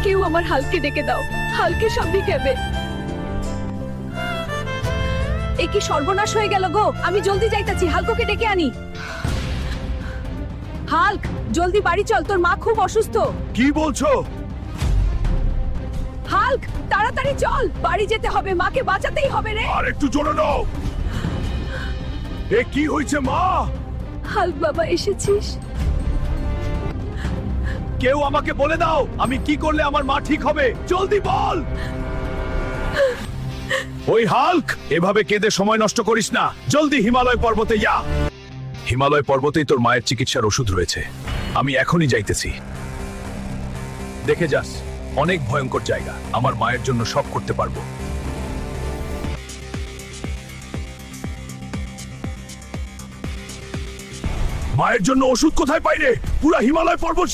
কেউ আমার হালকে ডেকে দাও, হালকে সামনে কেবে। এ কি সর্বনাশ হয়ে গেল গো, আমি জলদি যাইতাছি, হালকোকে ডেকে আনি। হাল্ক, জলদি বাড়ি চল, তোর মা খুব অসুস্থ। কি বলছো? হাল্ক, তাড়াতাড়ি চল, বাড়ি যেতে হবে, মাকে বাঁচাতেই হবে রে। আর একটু জোরে নাও। এ কি হয়েছে মা? হাল্ক বাবা, এসেছিস? কেউ আমাকে বলে দাও, আমি কি করলে আমার মা ঠিক হবে, জলদি বল। ওই হাল্ক, এভাবে কেঁদে সময় নষ্ট করিস না, জলদি হিমালয় পর্বতে যা। হিমালয় পর্বতেই তোর মায়ের চিকিৎসার ওষুধ রয়েছে, আমি এখনই যাইতেছি। দেখে যাস, অনেক ভয়ঙ্কর জায়গা, আমার মায়ের জন্য সব করতে পারবো। মায়ের জন্য ওষুধ কোথায় পাই রে? পুরা হিমালয় পর্বত